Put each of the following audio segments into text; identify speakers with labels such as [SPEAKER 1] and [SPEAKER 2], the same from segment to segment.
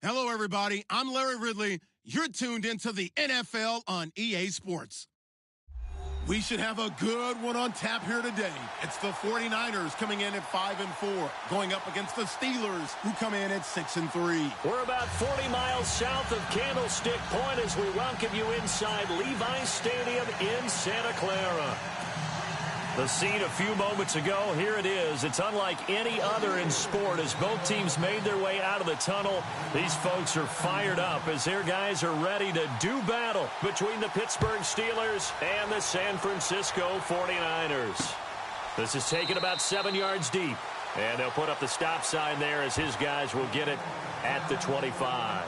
[SPEAKER 1] Hello, everybody. I'm Larry Ridley. You're tuned into the NFL on EA Sports. We should have a good one on tap here today. It's the 49ers coming in at 5-4, going up against the Steelers, who come in at 6-3.
[SPEAKER 2] We're about 40 miles south of Candlestick Point as we welcome you inside Levi's Stadium in Santa Clara. The scene a few moments ago, here it is. It's unlike any other in sport as both teams made their way out of the tunnel. These folks are fired up as their guys are ready to do battle between the Pittsburgh Steelers and the San Francisco 49ers. This is taken about 7 yards deep, and they'll put up the stop sign there as his guys will get it at the 25.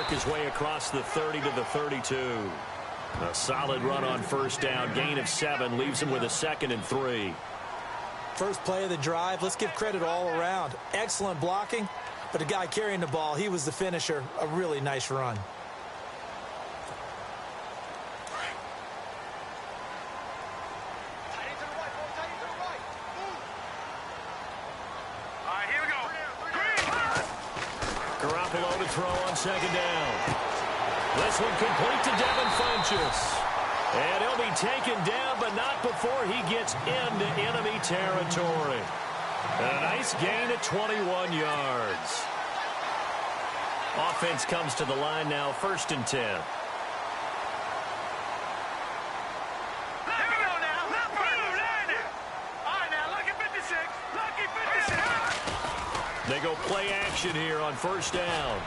[SPEAKER 2] His way across the 30 to the 32. A solid run on first down. Gain of 7 leaves him with a 2nd and 3.
[SPEAKER 3] First play of the drive. Let's give credit all around. Excellent blocking, but the guy carrying the ball, he was the finisher. A really nice run.
[SPEAKER 2] Throw on 2nd down. This one complete to Devin Funchess. And he'll be taken down, but not before he gets into enemy territory. And a nice gain at 21 yards. Offense comes to the line now, 1st and 10. They go play action here on first down.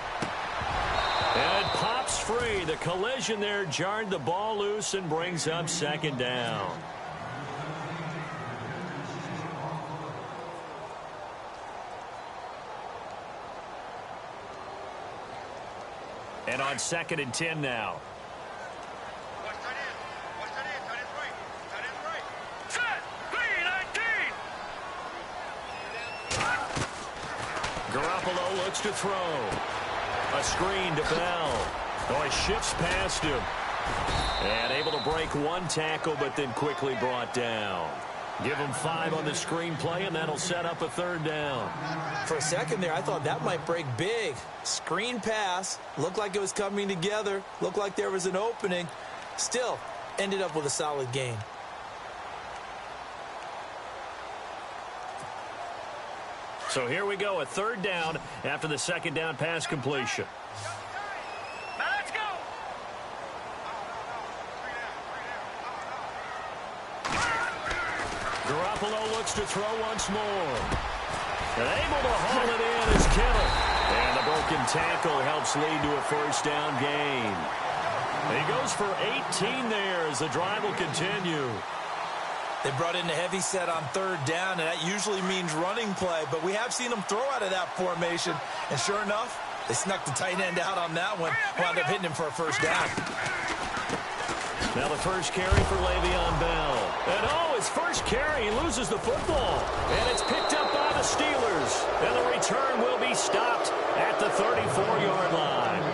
[SPEAKER 2] And it pops free. The collision there jarred the ball loose and brings up 2nd down. And on 2nd and 10 now. Garoppolo looks to throw. A screen to Bell. Oh, he shifts past him. And able to break one tackle, but then quickly brought down. Give him 5 on the screen play, and that'll set up a 3rd down.
[SPEAKER 3] For a second there, I thought that might break big. Screen pass. Looked like it was coming together. Looked like there was an opening. Still, ended up with a solid gain.
[SPEAKER 2] So here we go, a 3rd down after the 2nd down pass completion.
[SPEAKER 4] Now let's go.
[SPEAKER 2] Garoppolo looks to throw once more. And able to haul it in is Kittle. And the broken tackle helps lead to a 1st down gain. He goes for 18 there as the drive will continue.
[SPEAKER 3] They brought in a heavy set on 3rd down, and that usually means running play, but we have seen them throw out of that formation, and sure enough, they snuck the tight end out on that one, wound up hitting him for a 1st down.
[SPEAKER 2] Now the first carry for Le'Veon Bell. And his first carry, he loses the football, and it's picked up by the Steelers, and the return will be stopped at the 34-yard line.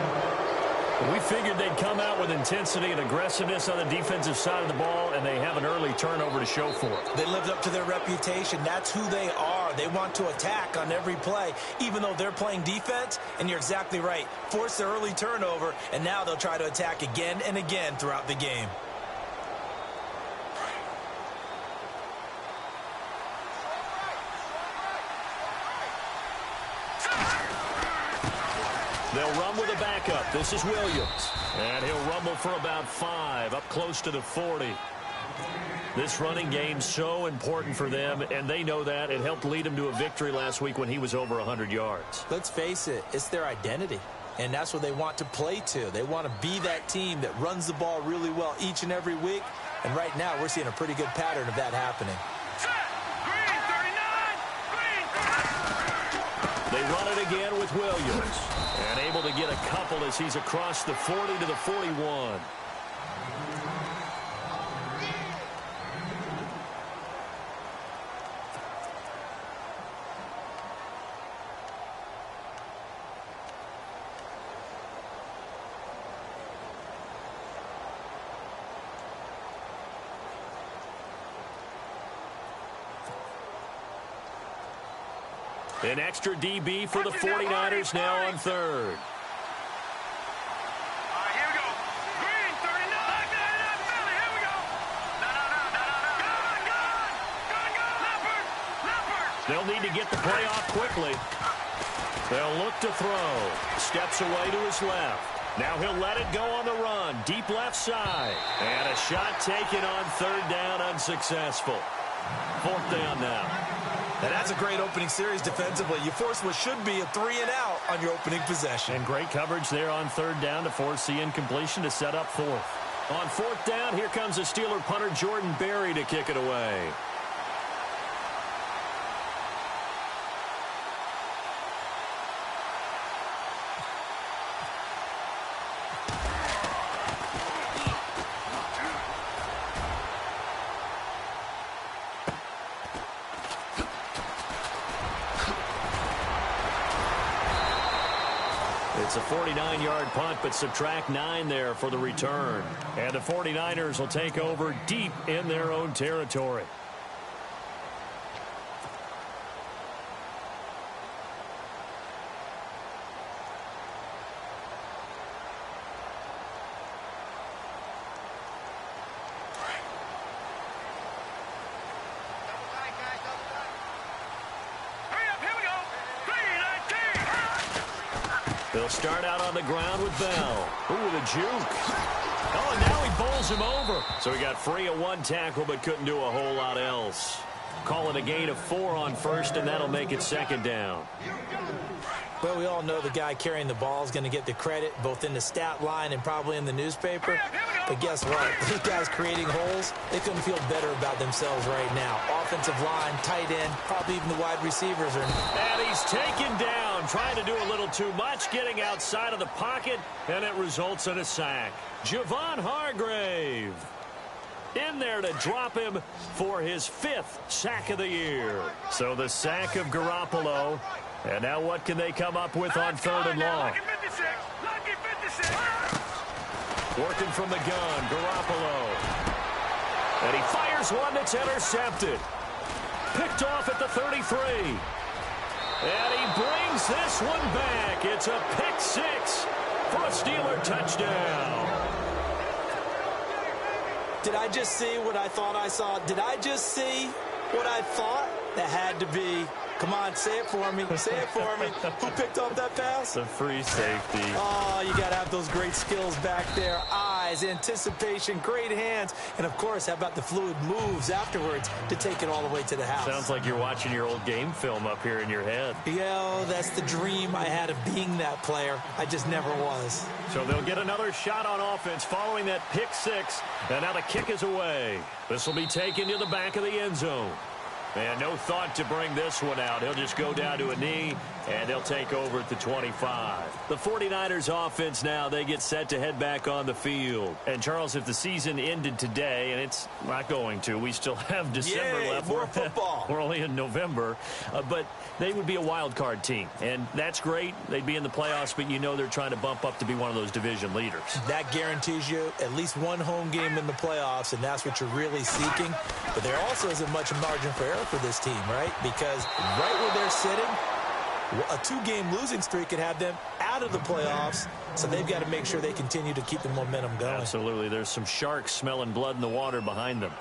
[SPEAKER 2] We figured they'd come out with intensity and aggressiveness on the defensive side of the ball, and they have an early turnover to show for it.
[SPEAKER 3] They lived up to their reputation. That's who they are. They want to attack on every play, even though they're playing defense, and you're exactly right. Force the early turnover, and now they'll try to attack again and again throughout the game.
[SPEAKER 2] They'll run with a backup. This is Williams. And he'll rumble for about 5, up close to the 40. This running game's so important for them, and they know that. It helped lead them to a victory last week when he was over 100 yards.
[SPEAKER 3] Let's face it, it's their identity, and that's what they want to play to. They want to be that team that runs the ball really well each and every week, and right now we're seeing a pretty good pattern of that happening.
[SPEAKER 2] They run it again with Williams, and able to get a couple as he's across the 40 to the 41. An extra DB for the 49ers now on third.
[SPEAKER 4] Here we go. Green, 39. Billy, here we go. No. Leopard.
[SPEAKER 2] They'll need to get the play off quickly. They'll look to throw. Steps away to his left. Now he'll let it go on the run. Deep left side. And a shot taken on third down, unsuccessful. Fourth down now.
[SPEAKER 3] And that's a great opening series defensively. You force what should be a 3-and-out on your opening possession.
[SPEAKER 2] And great coverage there on third down to force the incompletion to set up fourth. On fourth down, here comes the Steeler punter Jordan Berry to kick it away. It's a 49-yard punt, but subtract 9 there for the return. And the 49ers will take over deep in their own territory. They'll start out on the ground with Bell. Ooh, the juke. Oh, and now he bowls him over. So he got free of one tackle but couldn't do a whole lot else. Call it a gain of 4 on first, and that'll make it second down.
[SPEAKER 3] Well, we all know the guy carrying the ball is going to get the credit, both in the stat line and probably in the newspaper. But guess what? These guys creating holes, they couldn't feel better about themselves right now. Offensive line, tight end, probably even the wide receivers are.
[SPEAKER 2] And he's taken down, trying to do a little too much, getting outside of the pocket, and it results in a sack. Javon Hargrave in there to drop him for his 5th sack of the year. So the sack of Garoppolo. And now what can they come up with on third and long?
[SPEAKER 4] Lucky 56. Lucky 56.
[SPEAKER 2] Working from the gun, Garoppolo. And he fires one that's intercepted. Picked off at the 33. And he brings this one back. It's a pick 6 for a Steeler touchdown.
[SPEAKER 3] Did I just see what I thought I saw? Did I just see what I thought? That had to be. Come on, say it for me. Say it for me. Who picked up that pass?
[SPEAKER 2] The free safety.
[SPEAKER 3] Oh, you got to have those great skills back there. Eyes, anticipation, great hands. And, of course, how about the fluid moves afterwards to take it all the way to the house?
[SPEAKER 2] Sounds like you're watching your old game film up here in your head.
[SPEAKER 3] Yeah, that's the dream I had of being that player. I just never was.
[SPEAKER 2] So they'll get another shot on offense following that pick 6. And now the kick is away. This will be taken to the back of the end zone. And no thought to bring this one out. He'll just go down to a knee, and they'll take over at the 25. The 49ers offense now, they get set to head back on the field. And, Charles, if the season ended today, and it's not going to, we still have December left.
[SPEAKER 3] More football.
[SPEAKER 2] We're only in November. But they would be a wild card team, and that's great. They'd be in the playoffs, but you know they're trying to bump up to be one of those division leaders.
[SPEAKER 3] That guarantees you at least one home game in the playoffs, and that's what you're really seeking. But there also isn't much margin for error for this team, right? Because right where they're sitting, a 2-game losing streak could have them out of the playoffs, so they've got to make sure they continue to keep the momentum going.
[SPEAKER 2] Absolutely. There's some sharks smelling blood in the water behind them.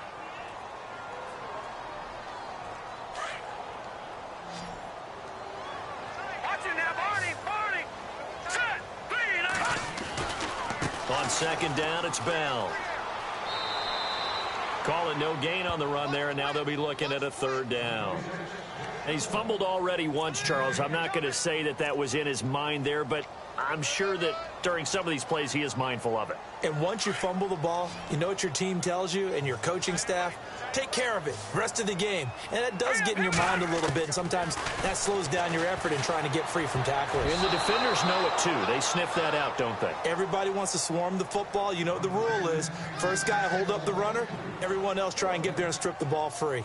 [SPEAKER 2] On second down, it's Bell. Call it no gain on the run there, and now they'll be looking at a third down. And he's fumbled already once, Charles. I'm not going to say that that was in his mind there, but I'm sure that during some of these plays he is mindful of it.
[SPEAKER 3] And once you fumble the ball, you know what your team tells you and your coaching staff? Take care of it rest of the game. And that does get in your mind a little bit, and sometimes that slows down your effort in trying to get free from tacklers.
[SPEAKER 2] And the defenders know it too. They sniff that out, don't they?
[SPEAKER 3] Everybody wants to swarm the football. You know what the rule is. First guy hold up the runner, everyone else try and get there and strip the ball free.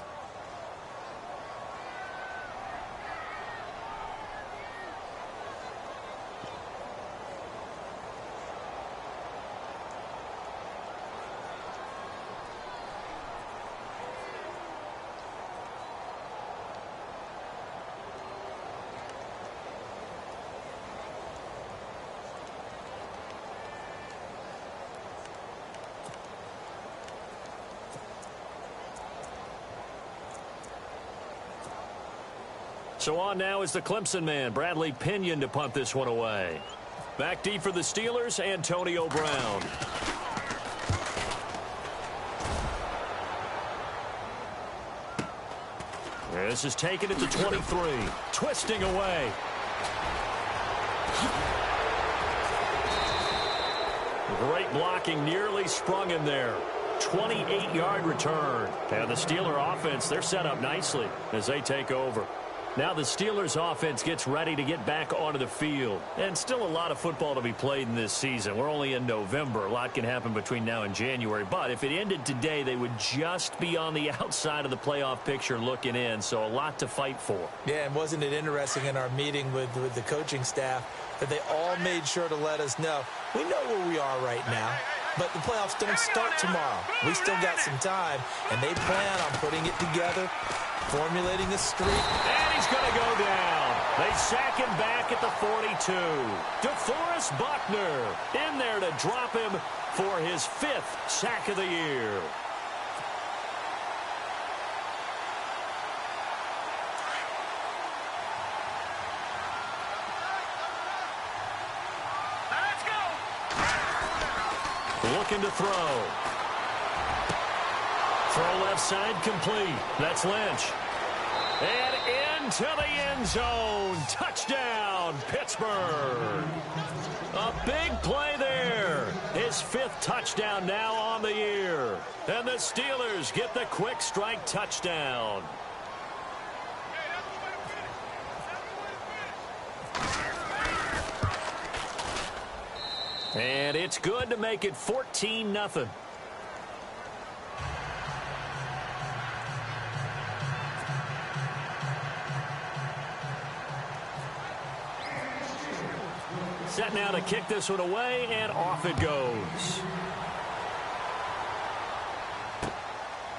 [SPEAKER 2] So on now is the Clemson man, Bradley Pinion, to punt this one away. Back deep for the Steelers, Antonio Brown. This is taken at the 23. Twisting away. Great blocking, nearly sprung him there. 28-yard return. And the Steeler offense, they're set up nicely as they take over. Now the Steelers offense gets ready to get back onto the field. And still a lot of football to be played in this season. We're only in November. A lot can happen between now and January. But if it ended today, they would just be on the outside of the playoff picture looking in. So a lot to fight for.
[SPEAKER 3] Yeah, and wasn't it interesting in our meeting with the coaching staff that they all made sure to let us know, we know where we are right now, but the playoffs don't start tomorrow. We still got some time, and they plan on putting it together, formulating a streak.
[SPEAKER 2] And he's going to go down. They sack him back at the 42. DeForest Buckner in there to drop him for his 5th sack of the year.
[SPEAKER 4] Let's go.
[SPEAKER 2] Looking to throw. Throw left side complete. That's Lynch. And into the end zone. Touchdown, Pittsburgh. A big play there. His 5th touchdown now on the year. And the Steelers get the quick strike touchdown. And it's good to make it 14-0. Set now to kick this one away, and off it goes.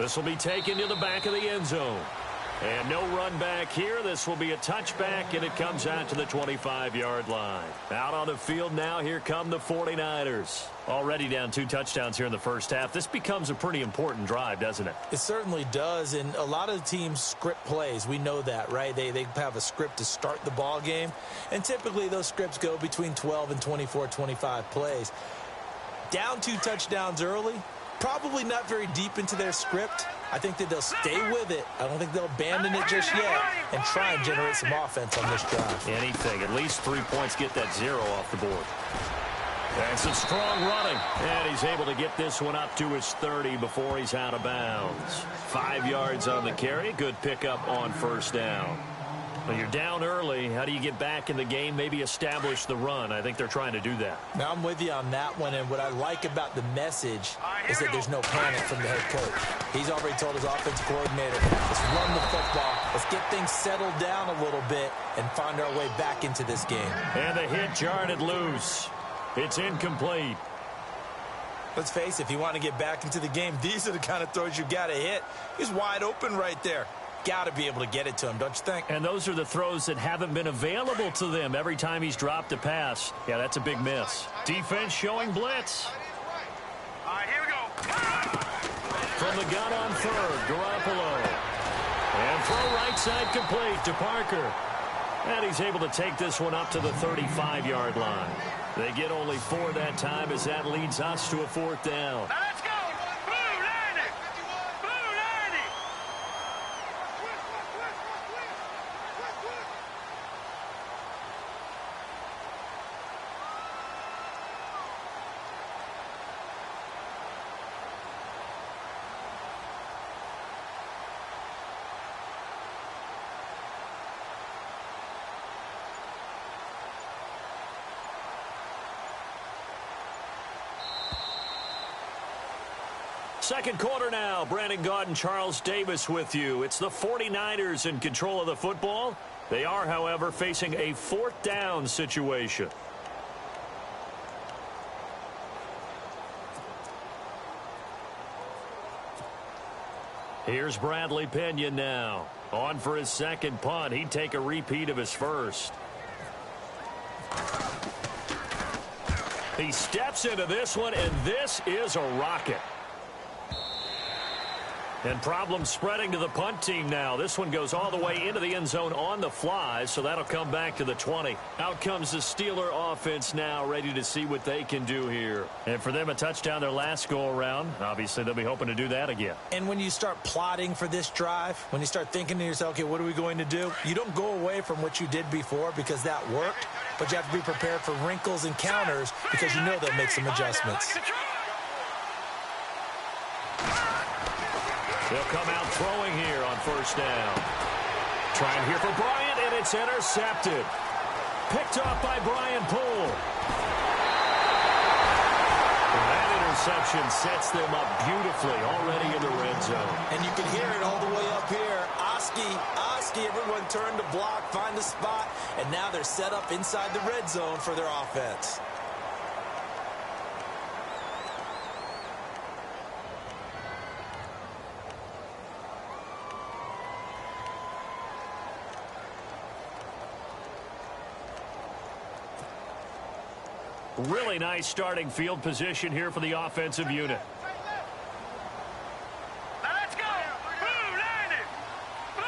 [SPEAKER 2] This will be taken to the back of the end zone. And no run back here. This will be a touchback, and it comes out to the 25-yard line. Out on the field now, here come the 49ers. Already down 2 touchdowns here in the first half. This becomes a pretty important drive, doesn't it?
[SPEAKER 3] It certainly does, and a lot of teams script plays. We know that, right? They have a script to start the ball game, and typically those scripts go between 12 and 24, 25 plays. Down 2 touchdowns early, probably not very deep into their script. I think that they'll stay with it. I don't think they'll abandon it just yet and try and generate some offense on this drive.
[SPEAKER 2] Anything. At least 3 points, get that 0 off the board. And some strong running. And he's able to get this one up to his 30 before he's out of bounds. 5 yards on the carry. Good pickup on first down. Well, you're down early. How do you get back in the game? Maybe establish the run. I think they're trying to do that.
[SPEAKER 3] Now, I'm with you on that one, and what I like about the message is that there's no panic from the head coach. He's already told his offensive coordinator, let's run the football, let's get things settled down a little bit and find our way back into this game.
[SPEAKER 2] And the hit jarred loose. It's incomplete.
[SPEAKER 3] Let's face it, if you want to get back into the game, these are the kind of throws you got to hit. He's wide open right there. Got to be able to get it to him, don't you think?
[SPEAKER 2] And those are the throws that haven't been available to them every time he's dropped a pass. Yeah, that's a big miss. Defense showing blitz.
[SPEAKER 4] All right, here we go.
[SPEAKER 2] From the gun on third, Garoppolo. And throw right side complete to Parker. And he's able to take this one up to the 35-yard line. They get only 4 that time as that leads us to a 4th down.
[SPEAKER 4] Now let's go. Blue, line it.
[SPEAKER 2] Second quarter now. Brandon Gaudin, Charles Davis with you. It's the 49ers in control of the football. They are, however, facing a fourth down situation. Here's Bradley Pinion now. On for his second punt. He'd take a repeat of his first. He steps into this one, and this is a rocket. And problems spreading to the punt team now. This one goes all the way into the end zone on the fly, so that'll come back to the 20. Out comes the Steeler offense now, ready to see what they can do here. And for them, a touchdown their last go-around. Obviously, they'll be hoping to do that again.
[SPEAKER 3] And when you start plotting for this drive, when you start thinking to yourself, okay, what are we going to do? You don't go away from what you did before because that worked, but you have to be prepared for wrinkles and counters because you know they'll make some adjustments.
[SPEAKER 2] They'll come out throwing here on first down. Trying here for Bryant, and it's intercepted. Picked off by Brian Poole. That interception sets them up beautifully already in the red zone.
[SPEAKER 3] And you can hear it all the way up here. Oski, everyone turned to block, find a spot, and now they're set up inside the red zone for their offense.
[SPEAKER 2] Really nice starting field position here for the offensive unit.
[SPEAKER 4] Let's go! Blue 90! Blue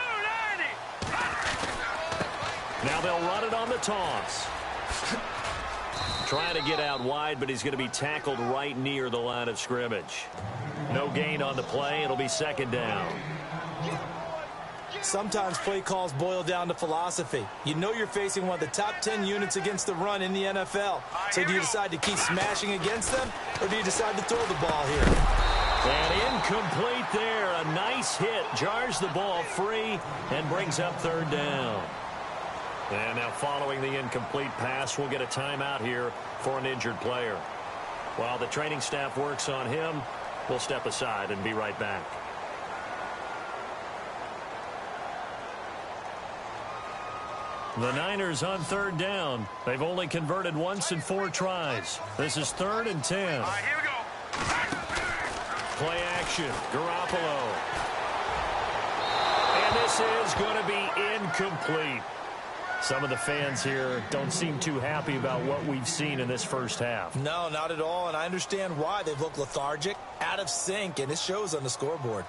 [SPEAKER 4] 90!
[SPEAKER 2] Now they'll run it on the toss. Trying to get out wide, but he's going to be tackled right near the line of scrimmage. No gain on the play. It'll be second down.
[SPEAKER 3] Sometimes play calls boil down to philosophy. You know you're facing one of the top 10 units against the run in the NFL. So do you decide to keep smashing against them, or do you decide to throw the ball here?
[SPEAKER 2] And incomplete there. A nice hit. Jars the ball free and brings up third down. And now following the incomplete pass, we'll get a timeout here for an injured player. While the training staff works on him, we'll step aside and be right back. The Niners on third down. They've only converted once in 4 tries. This is 3rd and 10.
[SPEAKER 4] All right, here we go.
[SPEAKER 2] Play action. Garoppolo. And this is going to be incomplete. Some of the fans here don't seem too happy about what we've seen in this first half.
[SPEAKER 3] No, not at all, and I understand why. They've looked lethargic, out of sync, and it shows on the scoreboard.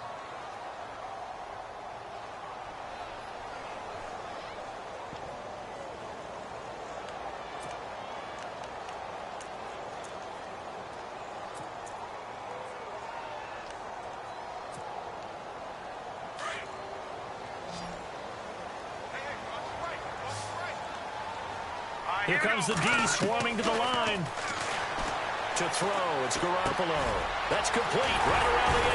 [SPEAKER 2] Here comes the D swarming to the line. To throw, it's Garoppolo. That's complete, right around the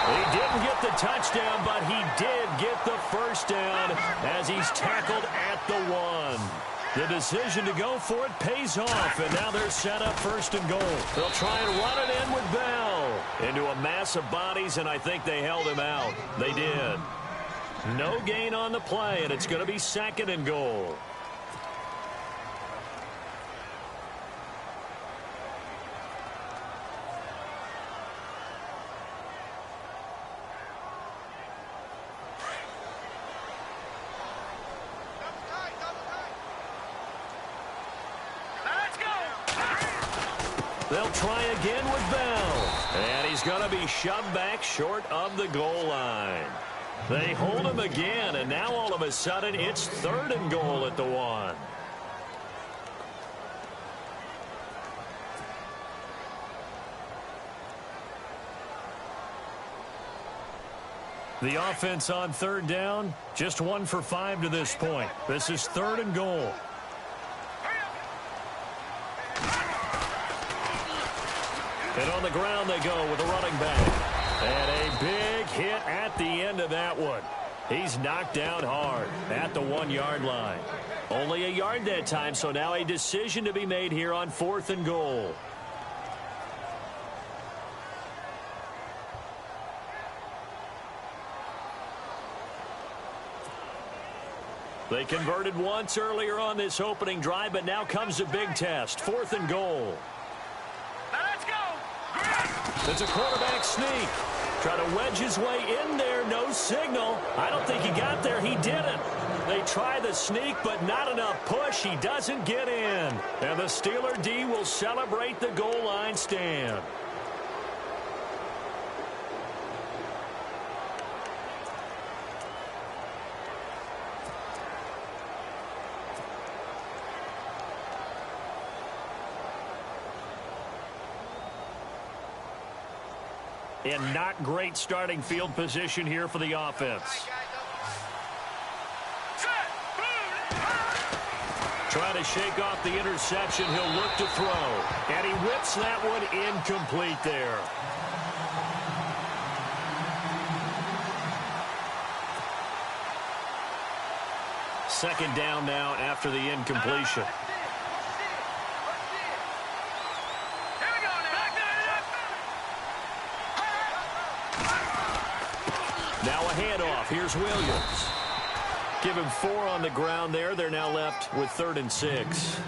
[SPEAKER 2] 8. He didn't get the touchdown, but he did get the first down as he's tackled at the 1. The decision to go for it pays off, and now they're set up 1st and goal. They'll try and run it in with Bell. Into a mass of bodies, and I think they held him out. They did. No gain on the play, and it's going to be 2nd and goal. They'll try again with Bell. And he's going to be shoved back short of the goal line. They hold him again, and now all of a sudden it's 3rd and goal at the 1. The offense on 3rd down, just 1 for 5 to this point. This is 3rd and goal. And on the ground they go with a running back. And a big hit at the end of that one. He's knocked down hard at the 1-yard line. Only a yard that time, so now a decision to be made here on 4th and goal. They converted once earlier on this opening drive, but now comes a big test. 4th and goal.
[SPEAKER 4] Now let's go.
[SPEAKER 2] It's a quarterback sneak. Try to wedge his way in there. No signal. I don't think he got there. He didn't. They try the sneak, but not enough push. He doesn't get in. And the Steeler D will celebrate the goal line stand. And not great starting field position here for the offense. Trying to shake off the interception. He'll look to throw. And he whips that one incomplete there. Second down now after the incompletion. Now a handoff. Here's Williams. Give him 4 on the ground there. They're now left with 3rd and 6.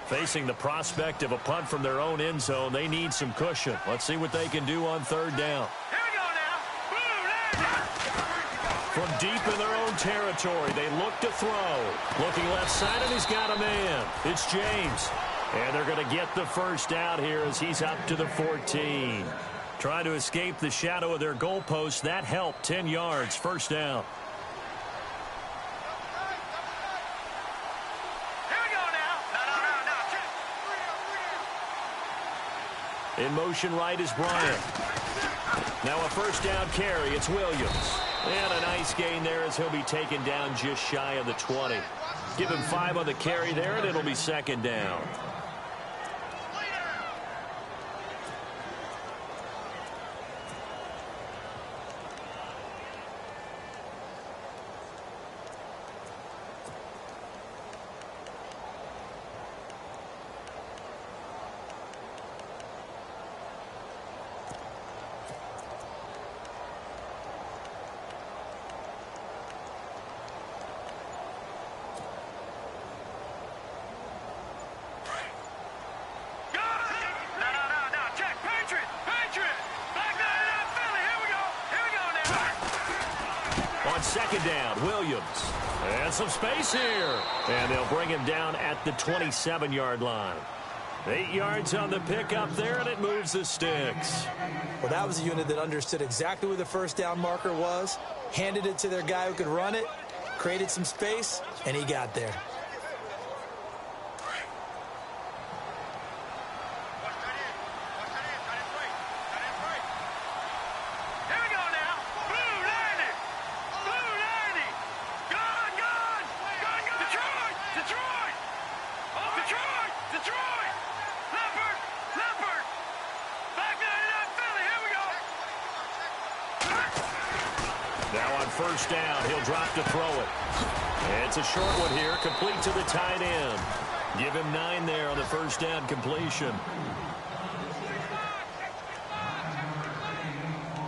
[SPEAKER 2] Facing the prospect of a punt from their own end zone, they need some cushion. Let's see what they can do on 3rd down.
[SPEAKER 4] Here we go now.
[SPEAKER 2] From deep in their own territory, they look to throw. Looking left side, and he's got a man. It's James. And they're going to get the first out here as he's up to the 14. Trying to escape the shadow of their goalpost. That helped. 10 yards. First down.
[SPEAKER 4] Here we go now. No.
[SPEAKER 2] In motion right is Bryant. Now a first down carry. It's Williams. And a nice gain there as he'll be taken down just shy of the 20. Give him 5 on the carry there, and it'll be second down. Second down, Williams. And some space here. And they'll bring him down at the 27-yard line. 8 yards on the pickup there, and it moves the sticks.
[SPEAKER 3] Well, that was a unit that understood exactly where the first down marker was, handed it to their guy who could run it, created some space, and he got there.
[SPEAKER 2] First down, he'll drop to throw it. It's a short one here, complete to the tight end. Give him 9 there on the first down completion.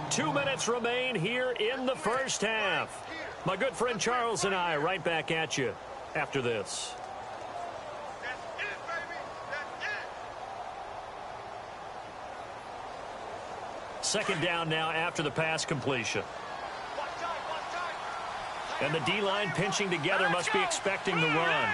[SPEAKER 2] 2 minutes remain here in the first half. My good friend Charles and I right back at you after this. Second down now after the pass completion. And the D-line pinching together must be expecting the run.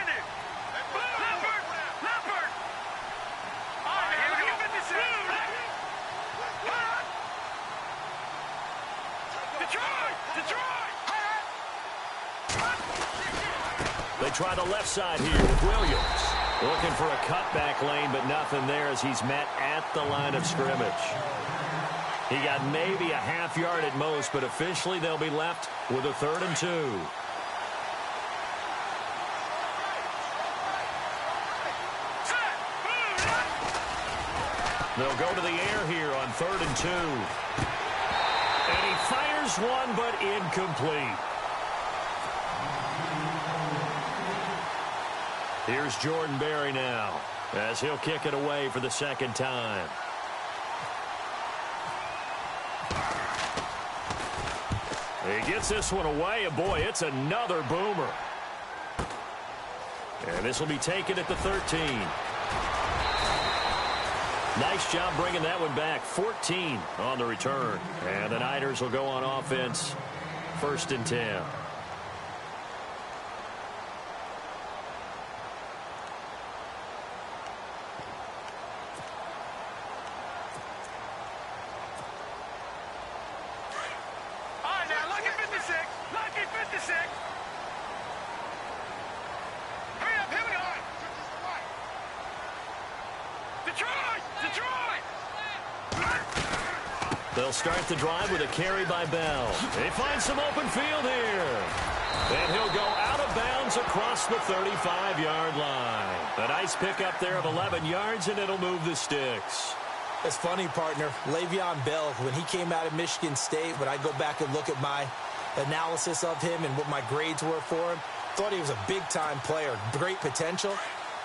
[SPEAKER 2] They try the left side here with Williams. Looking for a cutback lane, but nothing there as he's met at the line of scrimmage. He got maybe a half yard at most, but officially they'll be left with a 3rd and 2. They'll go to the air here on 3rd and 2. And he fires one, but incomplete. Here's Jordan Berry now as he'll kick it away for the second time. He gets this one away, and boy, it's another boomer. And this will be taken at the 13. Nice job bringing that one back. 14 on the return. And the Niners will go on offense. 1st and 10. They'll start the drive with a carry by Bell. They find some open field here. And he'll go out of bounds across the 35-yard line. A nice pickup there of 11 yards, and it'll move the sticks.
[SPEAKER 3] It's funny, partner. Le'Veon Bell, when he came out of Michigan State, when I go back and look at my analysis of him and what my grades were for him, thought he was a big-time player, great potential.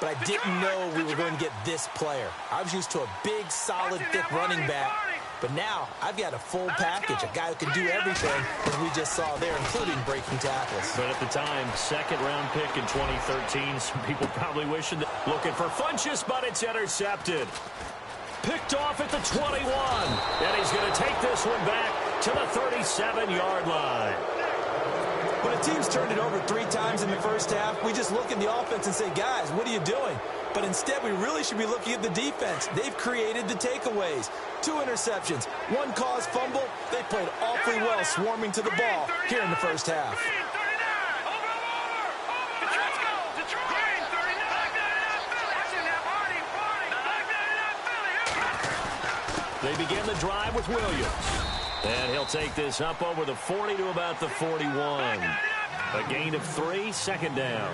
[SPEAKER 3] But I didn't know we were going to get this player. I was used to a big, solid, thick running back. But now I've got a full package, a guy who can do everything, as we just saw there, including breaking tackles.
[SPEAKER 2] But at the time, 2nd-round pick in 2013, some people probably wishing that. Looking for Funchess, but it's intercepted. Picked off at the 21. And he's going to take this one back to the 37-yard line.
[SPEAKER 3] When a team's turned it over 3 times in the first half, we just look at the offense and say, guys, what are you doing? But instead, we really should be looking at the defense. They've created the takeaways. 2 interceptions, 1 caused fumble. They played awfully well swarming to the ball here in the first half.
[SPEAKER 2] They begin the drive with Williams. And he'll take this up over the 40 to about the 41. A gain of 3, 2nd down.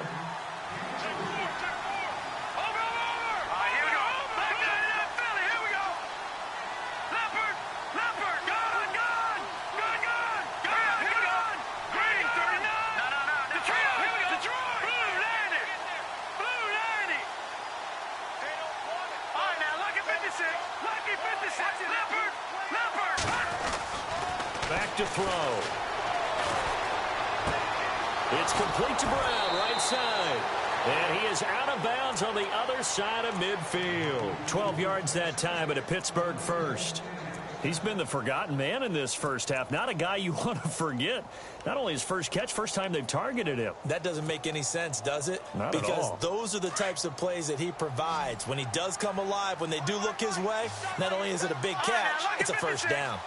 [SPEAKER 2] Back to throw. It's complete to Brown, right side. And he is out of bounds on the other side of midfield. 12 yards that time at a Pittsburgh first. He's been the forgotten man in this first half. Not a guy you want to forget. Not only his first catch, first time they've targeted him.
[SPEAKER 3] That doesn't make any sense, does it?
[SPEAKER 2] Not at all.
[SPEAKER 3] Because those are the types of plays that he provides. When he does come alive, when they do look his way, not only is it a big catch, it's a first down.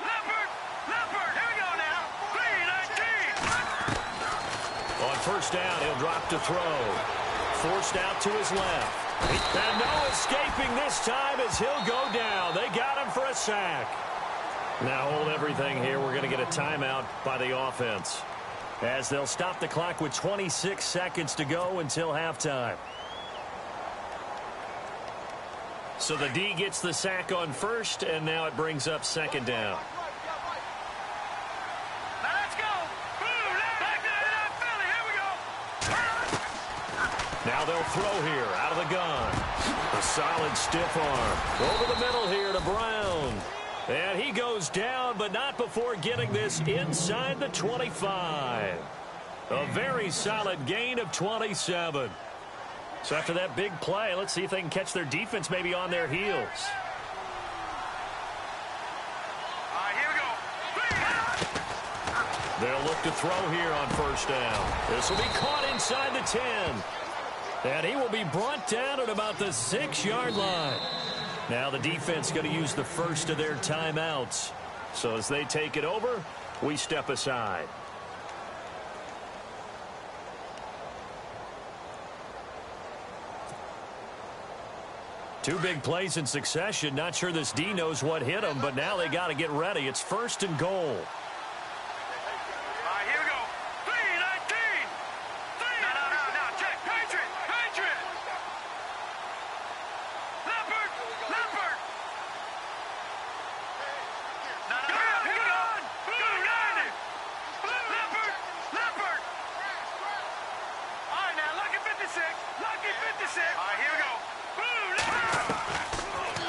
[SPEAKER 2] On first down, he'll drop to throw. Forced out to his left. And no escaping this time as he'll go down. They got him for a sack. Now hold everything here. We're going to get a timeout by the offense, as they'll stop the clock with 26 seconds to go until halftime. So the D gets the sack on first, and now it brings up 2nd down. Now they'll throw here out of the gun. A solid stiff arm. Over the middle here to Brown. And he goes down, but not before getting this inside the 25. A very solid gain of 27. So after that big play, let's see if they can catch their defense maybe on their heels. They'll look to throw here on first down. This will be caught inside the 10. And he will be brought down at about the 6-yard line. Now the defense going to use the first of their timeouts. So as they take it over, we step aside. Two big plays in succession. Not sure this D knows what hit them, but now they got to get ready. It's 1st and goal.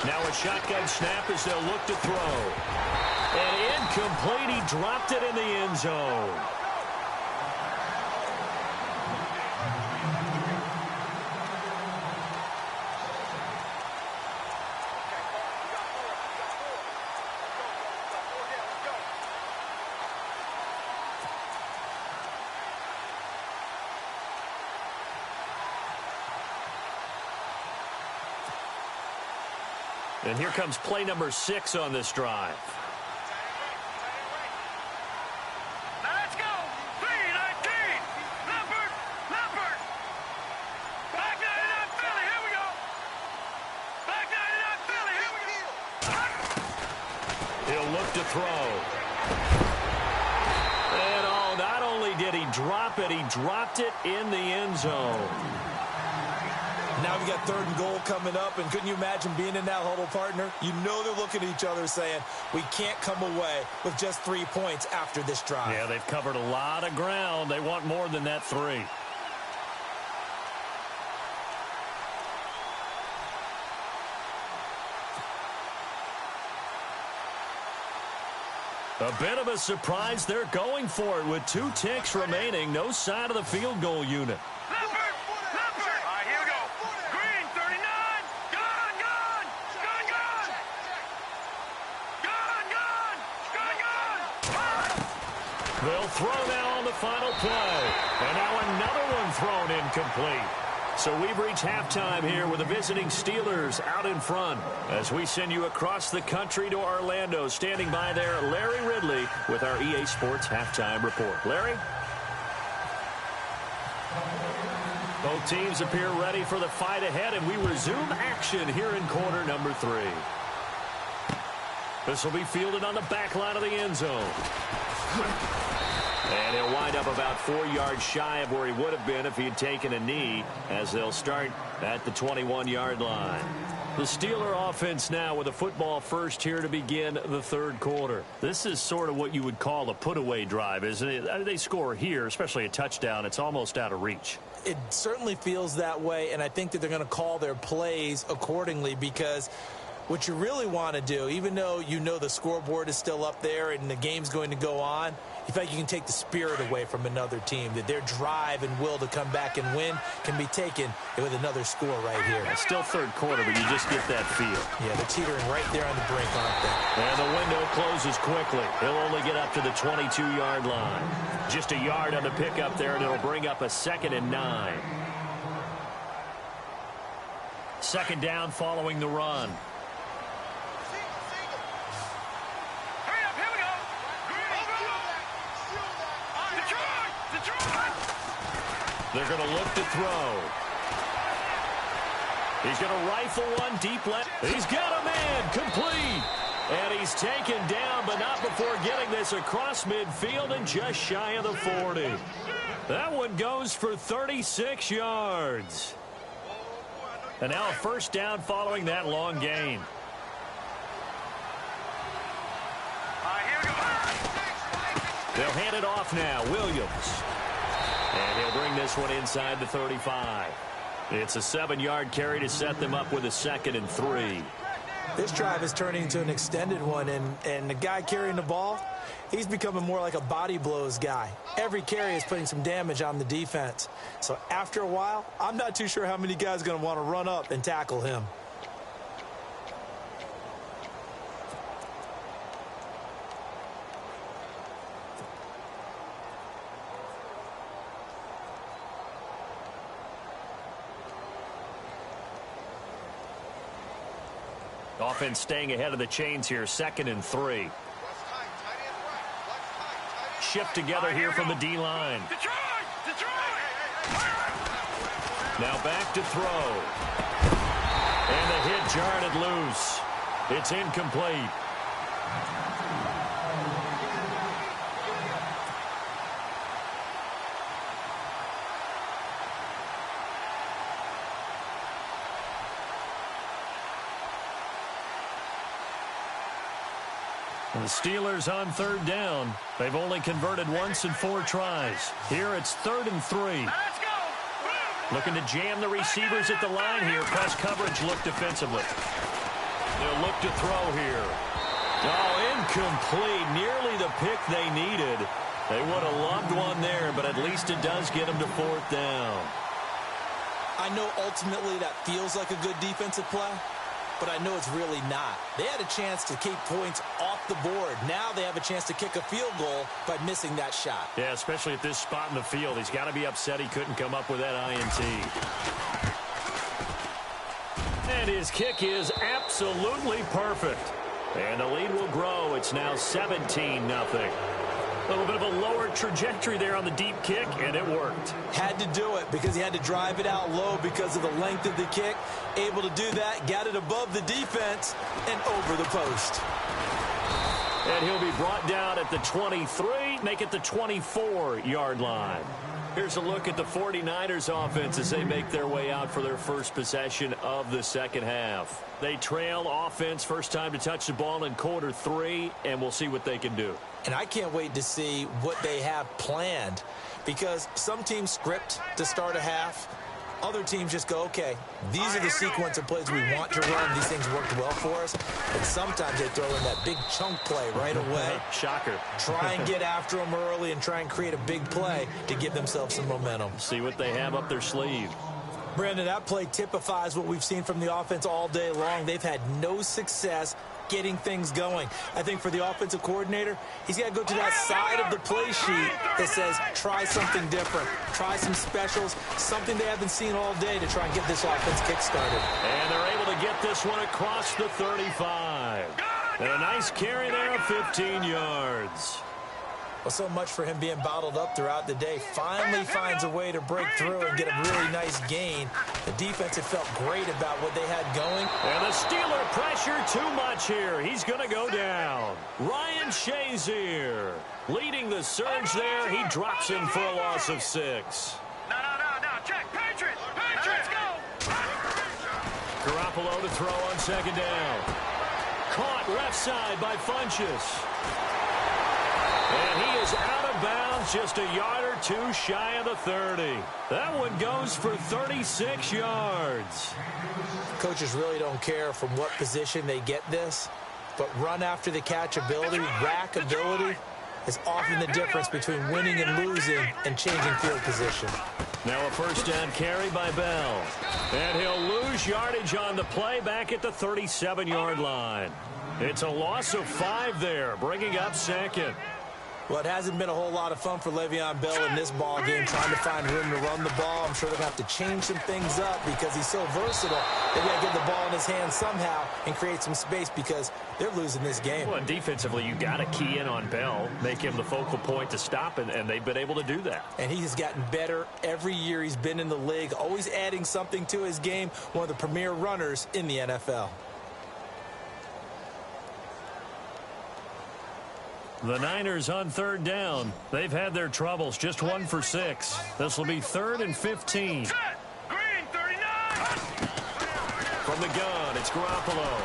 [SPEAKER 2] Now a shotgun snap as they'll look to throw. And Incomplete. He dropped it in the end zone. And here comes play number 6 on this drive.
[SPEAKER 4] Now let's go. 3-19. Leopard. Back 99 Philly. Here we go. Back 99 Philly. Here we go.
[SPEAKER 2] He'll look to throw. And not only did he drop it, he dropped it in the end zone.
[SPEAKER 3] Now we got 3rd and goal coming up, and couldn't you imagine being in that huddle, partner? You know they're looking at each other saying, we can't come away with just 3 points after this drive.
[SPEAKER 2] Yeah, they've covered a lot of ground. They want more than that 3. A bit of a surprise. They're going for it with 2 ticks remaining. No sign of the field goal unit. They'll throw now on the final play. And now another one thrown incomplete. So we've reached halftime here with the visiting Steelers out in front. As we send you across the country to Orlando, standing by there, Larry Ridley with our EA Sports Halftime Report. Larry? Both teams appear ready for the fight ahead, and we resume action here in quarter number 3. This will be fielded on the back line of the end zone. And he'll wind up about 4 yards shy of where he would have been if he had taken a knee, as they'll start at the 21-yard line. The Steeler offense now with a football first here to begin the 3rd quarter. This is sort of what you would call a put-away drive, isn't it? They score here, especially a touchdown. It's almost out of reach.
[SPEAKER 3] It certainly feels that way, and I think that they're going to call their plays accordingly, because what you really want to do, even though you know the scoreboard is still up there and the game's going to go on, you feel like you can take the spirit away from another team, that their drive and will to come back and win can be taken with another score right here.
[SPEAKER 2] It's still 3rd quarter, but you just get that feel.
[SPEAKER 3] Yeah, they're teetering right there on the brink, aren't they?
[SPEAKER 2] And the window closes quickly. He'll only get up to the 22-yard line. Just a yard on the pickup there, and it'll bring up a 2nd and 9. 2nd down following the run. They're going to look to throw. He's going to rifle one deep left. He's got a man complete. And he's taken down, but not before getting this across midfield and just shy of the 40. That one goes for 36 yards. And now a 1st down following that long gain. They'll hand it off now. Williams. And he'll bring this one inside the 35. It's a 7-yard carry to set them up with a 2nd and 3.
[SPEAKER 3] This drive is turning into an extended one, and the guy carrying the ball, he's becoming more like a body blows guy. Every carry is putting some damage on the defense. So after a while, I'm not too sure how many guys are going to want to run up and tackle him.
[SPEAKER 2] Offense staying ahead of the chains here, 2nd and 3. Shift together here from the D-line. Now back to throw. And the hit jarred it loose. It's incomplete. The Steelers on 3rd down. They've only converted once in 4 tries. Here it's 3rd and 3. Looking to jam the receivers at the line here. Press coverage look defensively. They'll look to throw here. Oh, incomplete. Nearly the pick they needed. They would have loved one there, but at least it does get them to 4th down.
[SPEAKER 3] I know ultimately that feels like a good defensive play, but I know it's really not. They had a chance to keep points off the board. Now they have a chance to kick a field goal by missing that shot.
[SPEAKER 2] Yeah, especially at this spot in the field. He's got to be upset he couldn't come up with that INT. And his kick is absolutely perfect. And the lead will grow. It's now 17-0. A little bit of a lower trajectory there on the deep kick, and it worked.
[SPEAKER 3] Had to do it because he had to drive it out low because of the length of the kick. Able to do that, got it above the defense, and over the post.
[SPEAKER 2] And he'll be brought down at the 23, make it the 24-yard line. Here's a look at the 49ers offense as they make their way out for their first possession of the second half. They trail offense first time to touch the ball in quarter 3, and we'll see what they can do.
[SPEAKER 3] And I can't wait to see what they have planned, because some teams script to start a half. Other teams just go, okay, these are the sequence of plays we want to run. These things worked well for us. And sometimes they throw in that big chunk play right away.
[SPEAKER 2] Shocker.
[SPEAKER 3] Try and get after them early and try and create a big play to give themselves some momentum.
[SPEAKER 2] See what they have up their sleeve.
[SPEAKER 3] Brandon, that play typifies what we've seen from the offense all day long. They've had no success getting things going. I think for the offensive coordinator, he's got to go to that side of the play sheet that says try something different, try some specials, something they haven't seen all day to try and get this offense kick-started.
[SPEAKER 2] And they're able to get this one across the 35. And a nice carry there of 15 yards.
[SPEAKER 3] Well, so much for him being bottled up throughout the day. Finally finds a way to break through and get a really nice gain. The defense had felt great about what they had going.
[SPEAKER 2] And the Steeler pressure too much here. He's going to go down. Ryan Shazier leading the surge there. He drops him for a loss of 6.
[SPEAKER 4] No. Check. Patriots. Let's go.
[SPEAKER 2] Garoppolo to throw on second down. Caught left side by Funchess. And he is out of bounds, just a yard or two shy of the 30. That one goes for 36 yards.
[SPEAKER 3] Coaches really don't care from what position they get this, but run after the catch ability, rack ability, is often the difference between winning and losing and changing field position.
[SPEAKER 2] Now a first down carry by Bell. And he'll lose yardage on the play back at the 37-yard line. It's a loss of 5 there, bringing up second.
[SPEAKER 3] Well, it hasn't been a whole lot of fun for Le'Veon Bell in this ball game, trying to find room to run the ball. I'm sure they're going to have to change some things up because he's so versatile. They've got to get the ball in his hands somehow and create some space because they're losing this game.
[SPEAKER 2] Well, defensively, you got to key in on Bell, make him the focal point to stop, and they've been able to do that.
[SPEAKER 3] And he has gotten better every year he's been in the league, always adding something to his game, one of the premier runners in the NFL.
[SPEAKER 2] The Niners on third down. They've had their troubles, just 1 for 6. This will be 3rd and 15.
[SPEAKER 4] Set. Green 39.
[SPEAKER 2] From the gun, it's Garoppolo.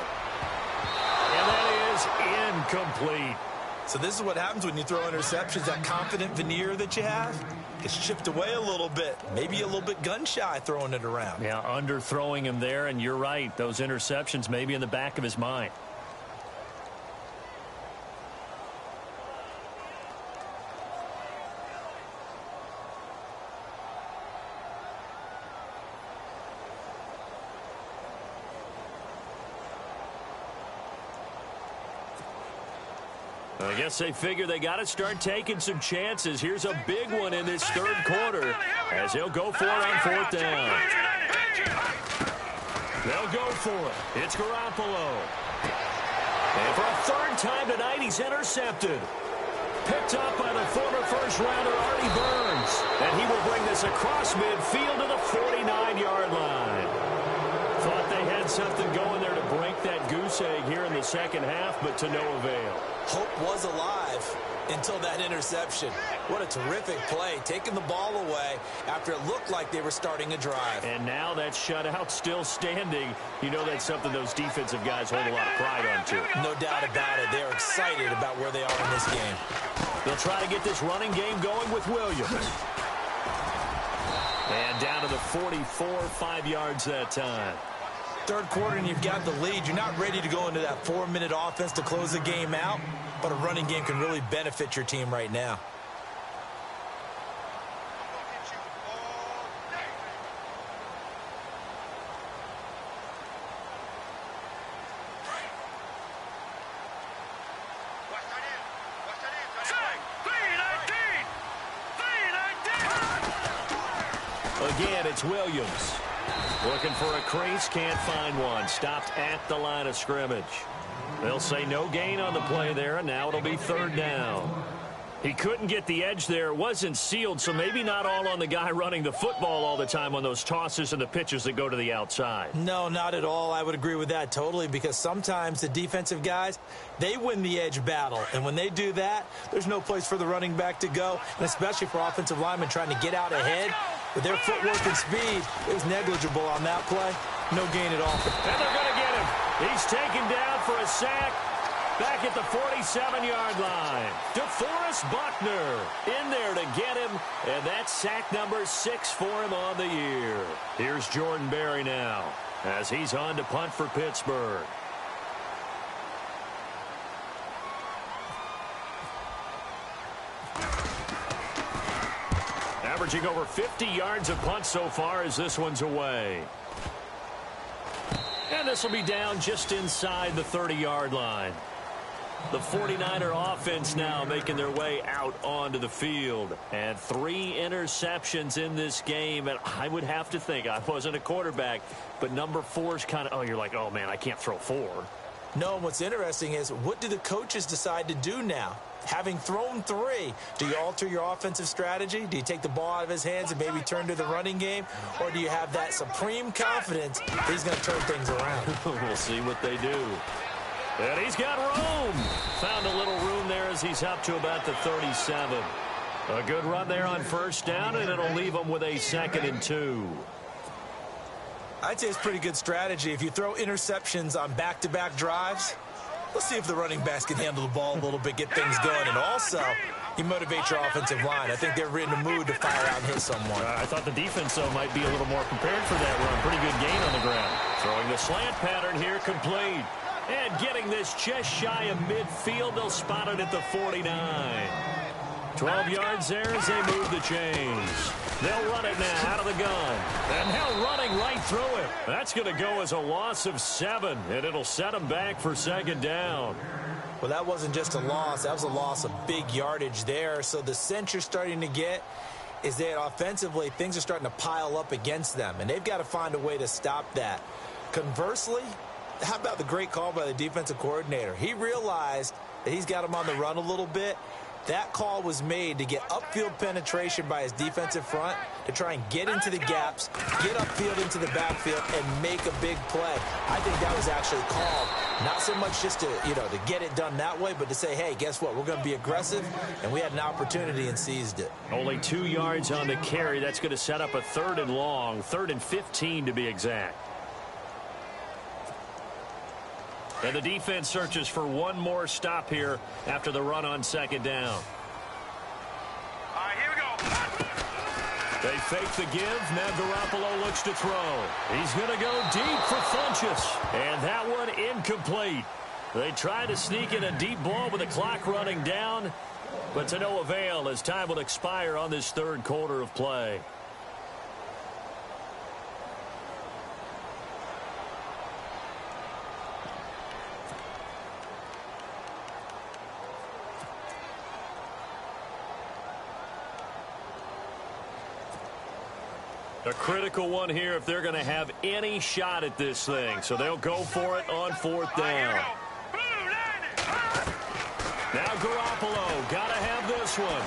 [SPEAKER 2] And that is incomplete.
[SPEAKER 3] So this is what happens when you throw interceptions. That confident veneer that you have gets chipped away a little bit. Maybe a little bit gun-shy throwing it around.
[SPEAKER 2] Yeah, underthrowing him there, and you're right. Those interceptions may be in the back of his mind. I guess they figure they got to start taking some chances. Here's a big one in this third quarter as he'll go for it on 4th down. They'll go for it. It's Garoppolo. And for a third time tonight, he's intercepted. Picked up by the former first-rounder Artie Burns. And he will bring this across midfield to the 49-yard line. Thought they had something going there to break that goose egg here in the second half, but to no avail.
[SPEAKER 3] Hope was alive until that interception. What a terrific play, taking the ball away after it looked like they were starting a drive.
[SPEAKER 2] And now that shutout still standing. You know that's something those defensive guys hold a lot of pride on, too.
[SPEAKER 3] No doubt about it. They're excited about where they are in this game.
[SPEAKER 2] They'll try to get this running game going with Williams. And down to the 44, 5 yards that time.
[SPEAKER 3] Third quarter and you've got the lead. You're not ready to go into that 4-minute offense to close the game out, but a running game can really benefit your team right now.
[SPEAKER 2] Again, it's Williams. Looking for a crease, can't find one. Stopped at the line of scrimmage. They'll say no gain on the play there, and now it'll be third down. He couldn't get the edge there. It wasn't sealed, so maybe not all on the guy running the football all the time on those tosses and the pitches that go to the outside.
[SPEAKER 3] No, not at all. I would agree with that totally, because sometimes the defensive guys, they win the edge battle. And when they do that, there's no place for the running back to go, and especially for offensive linemen trying to get out ahead. With their footwork and speed, it was negligible on that play. No gain at all.
[SPEAKER 2] And they're going to get him. He's taken down for a sack. Back at the 47-yard line. DeForest Buckner in there to get him. And that's sack number 6 for him on the year. Here's Jordan Berry now as he's on to punt for Pittsburgh. Averaging over 50 yards of punt so far as this one's away. And this will be down just inside the 30-yard line. The 49er offense now making their way out onto the field. And 3 interceptions in this game. And I would have to think, I wasn't a quarterback, but number 4 is kind of, oh, you're like, oh, man, I can't throw 4.
[SPEAKER 3] No, what's interesting is, what do the coaches decide to do now? Having thrown 3, do you alter your offensive strategy? Do you take the ball out of his hands and maybe turn to the running game? Or do you have that supreme confidence that he's going to turn things around?
[SPEAKER 2] We'll see what they do. And he's got room. Found a little room there as he's up to about the 37. A good run there on first down, and it'll leave him with a 2nd and 2.
[SPEAKER 3] I'd say it's pretty good strategy. If you throw interceptions on back-to-back drives, let's see if the running backs can handle the ball a little bit, get things going. And also, you motivate your offensive line. I think they're in the mood to fire out and hit someone.
[SPEAKER 2] I thought the defense, though, might be a little more prepared for that run. Pretty good gain on the ground. Throwing the slant pattern here, complete. And getting this just shy of midfield, they'll spot it at the 49. 12 yards there as they move the chains. They'll run it now out of the gun. And now running right through it. That's going to go as a loss of 7, and it'll set them back for 2nd down.
[SPEAKER 3] Well, that wasn't just a loss. That was a loss of big yardage there. So the sense you're starting to get is that offensively, things are starting to pile up against them, and they've got to find a way to stop that. Conversely, how about the great call by the defensive coordinator? He realized that he's got him on the run a little bit. That call was made to get upfield penetration by his defensive front to try and get into the gaps, get upfield into the backfield, and make a big play. I think that was actually called not so much just to, to get it done that way, but to say, hey, guess what? We're going to be aggressive, and we had an opportunity and seized it.
[SPEAKER 2] Only 2 yards on the carry. That's going to set up a 3rd and long, 3rd and 15 to be exact. And the defense searches for one more stop here after the run on 2nd down.
[SPEAKER 4] All right, here we go.
[SPEAKER 2] They fake the give. Now Garoppolo looks to throw. He's going to go deep for Funchess. And that one incomplete. They try to sneak in a deep ball with the clock running down, but to no avail as time will expire on this 3rd quarter of play. A critical one here if they're going to have any shot at this thing. So they'll go for it on 4th down. Now Garoppolo got to have this one.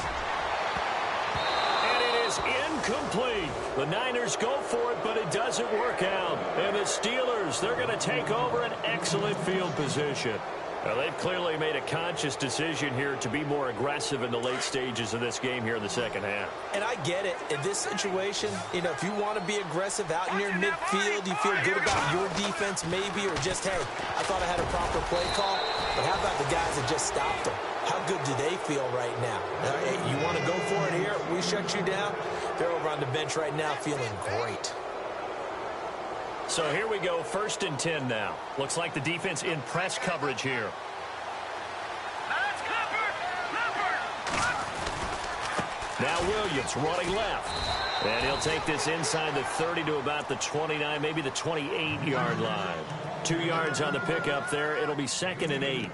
[SPEAKER 2] And it is incomplete. The Niners go for it, but it doesn't work out. And the Steelers, they're going to take over an excellent field position. Now, they've clearly made a conscious decision here to be more aggressive in the late stages of this game here in the 2nd half.
[SPEAKER 3] And I get it. In this situation, if you want to be aggressive out near midfield, you feel good about your defense maybe, or just, hey, I thought I had a proper play call. But how about the guys that just stopped them? How good do they feel right now? Hey, you want to go for it here? We shut you down? They're over on the bench right now feeling great.
[SPEAKER 2] So here we go, 1st and 10 now. Looks like the defense in press coverage here. Now Williams running left. And he'll take this inside the 30 to about the 29, maybe the 28-yard line. 2 yards on the pickup there. It'll be 2nd and 8.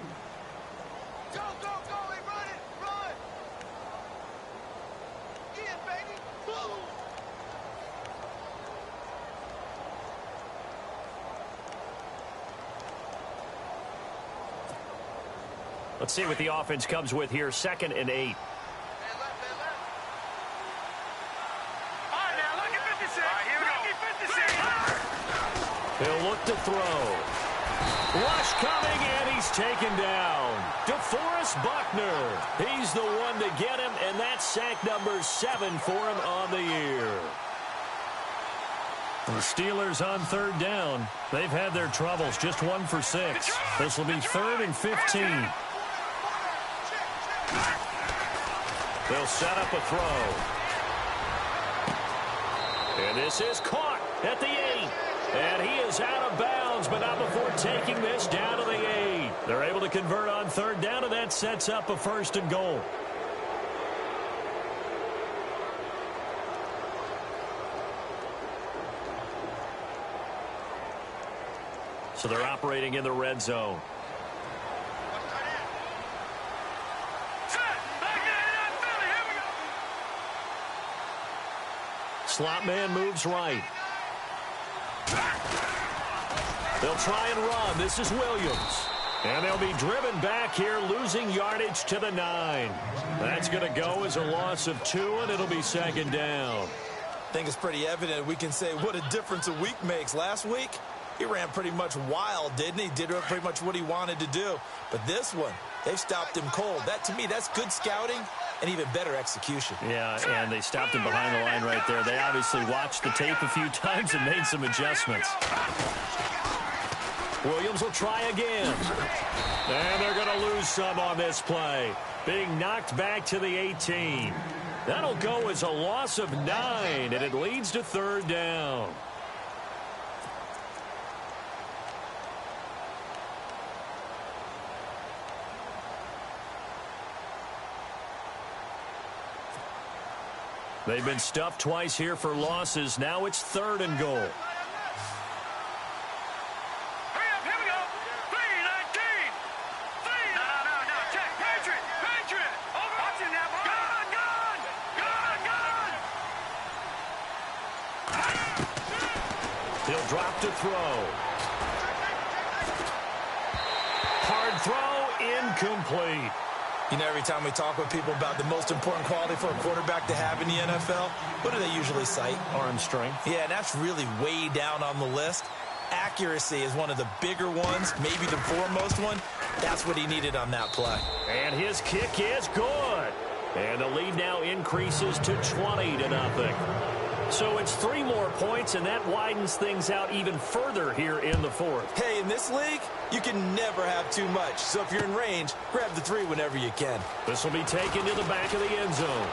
[SPEAKER 4] Go, go, go, hey, run it, run! Get, baby, boom!
[SPEAKER 2] Let's see what the offense comes with here, 2nd and 8. He'll look to throw. Rush coming, and he's taken down. DeForest Buckner. He's the one to get him, and that's sack number 7 for him on the year. The Steelers on 3rd down. They've had their troubles, just 1 for 6. This will be 3rd and 15. They'll set up a throw. And this is caught at the 8. And he is out of bounds, but not before taking this down to the 8. They're able to convert on 3rd down, and that sets up a 1st and goal. So they're operating in the red zone. Slot man moves right. They'll try and run. This is Williams. And they'll be driven back here, losing yardage to the 9. That's going to go as a loss of 2, and it'll be 2nd down.
[SPEAKER 3] I think it's pretty evident. We can say what a difference a week makes. Last week, he ran pretty much wild, didn't he? Did pretty much what he wanted to do. But this one, they've stopped him cold. That, to me, that's good scouting and even better execution.
[SPEAKER 2] Yeah, and they stopped him behind the line right there. They obviously watched the tape a few times and made some adjustments. Williams will try again. And they're going to lose some on this play. Being knocked back to the 18. That'll go as a loss of 9, and it leads to 3rd down. They've been stuffed twice here for losses. Now it's 3rd and goal. He'll drop to throw. Hard throw, incomplete.
[SPEAKER 3] You know, every time we talk with people about the most important quality for a quarterback to have in the NFL, what do they usually cite?
[SPEAKER 2] Arm strength.
[SPEAKER 3] Yeah, and that's really way down on the list. Accuracy is one of the bigger ones, maybe the foremost one. That's what he needed on that play.
[SPEAKER 2] And his kick is good. And the lead now increases to 20-0. So it's 3 more points, and that widens things out even further here in the 4th.
[SPEAKER 3] Hey, in this league, you can never have too much. So if you're in range, grab the 3 whenever you can.
[SPEAKER 2] This will be taken to the back of the end zone.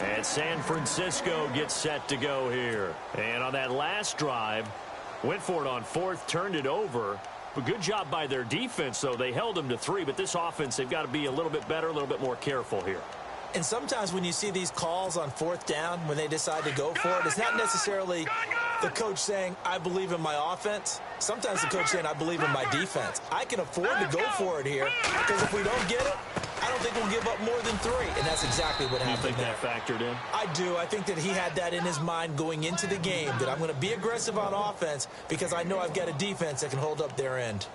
[SPEAKER 2] And San Francisco gets set to go here. And on that last drive, went for it on 4th, turned it over. But good job by their defense, though. They held them to 3, but this offense, they've got to be a little bit better, a little bit more careful here.
[SPEAKER 3] And sometimes when you see these calls on 4th down, when they decide to go for it, it's not necessarily the coach saying, I believe in my offense. Sometimes the coach saying, I believe in my defense. I can afford to go for it here, because if we don't get it, I don't think we'll give up more than 3. And that's exactly what happened there.
[SPEAKER 2] You think that factored in?
[SPEAKER 3] I do. I think that he had that in his mind going into the game, that I'm going to be aggressive on offense because I know I've got a defense that can hold up their end.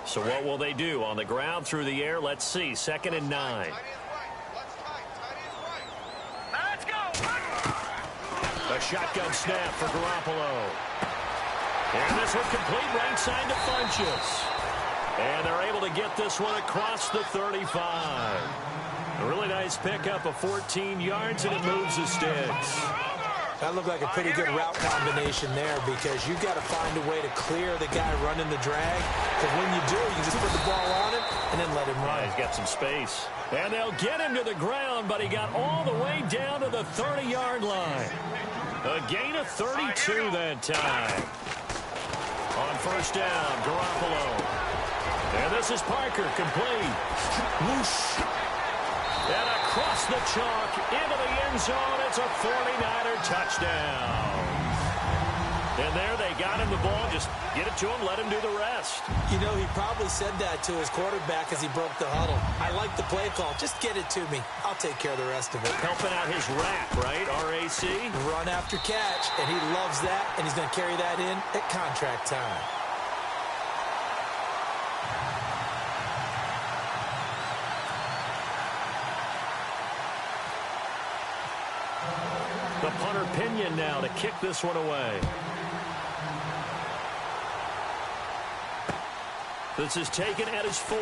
[SPEAKER 2] So what will they do? On the ground, through the air, let's see. 2nd and 9. A shotgun snap for Garoppolo. And this one complete right side to Funchess. And they're able to get this one across the 35. A really nice pickup of 14 yards, and it moves the sticks.
[SPEAKER 3] That looked like a pretty good route combination there because you got to find a way to clear the guy running the drag. Because when you do, you just put the ball on him and then let him run.
[SPEAKER 2] Yeah, he's got some space. And they'll get him to the ground, but he got all the way down to the 30-yard line. A gain of 32 that time. On first down, Garoppolo. And this is Parker, complete. Whoosh. And across the chalk, into the end zone, it's a 49er touchdown. And there they got him the ball. Just get it to him, let him do the rest.
[SPEAKER 3] You know, he probably said that to his quarterback as he broke the huddle. I like the play call. Just get it to me. I'll take care of the rest of it.
[SPEAKER 2] Helping out his RAC, right? R-A-C?
[SPEAKER 3] Run after catch, and he loves that, and he's going to carry that in at contract time.
[SPEAKER 2] The punter Pinion now to kick this one away. This is taken at his 4.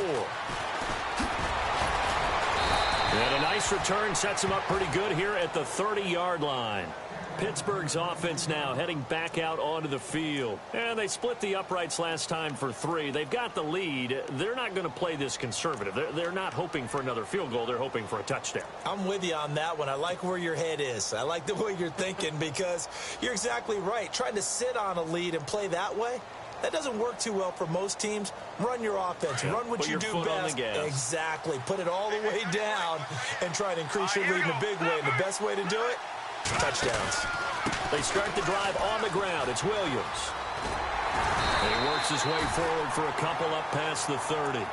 [SPEAKER 2] And a nice return sets him up pretty good here at the 30-yard line. Pittsburgh's offense now heading back out onto the field. And they split the uprights last time for 3. They've got the lead. They're not going to play this conservative. They're not hoping for another field goal. They're hoping for a touchdown.
[SPEAKER 3] I'm with you on that one. I like where your head is. I like the way you're thinking because you're exactly right. Trying to sit on a lead and play that way, that doesn't work too well for most teams. Run your offense. Run what you do best. Exactly. Put it all the way down and try to increase your lead in a big way. And the best way to do it, touchdowns.
[SPEAKER 2] They start the drive on the ground. It's Williams. And he works his way forward for a couple up past the 30.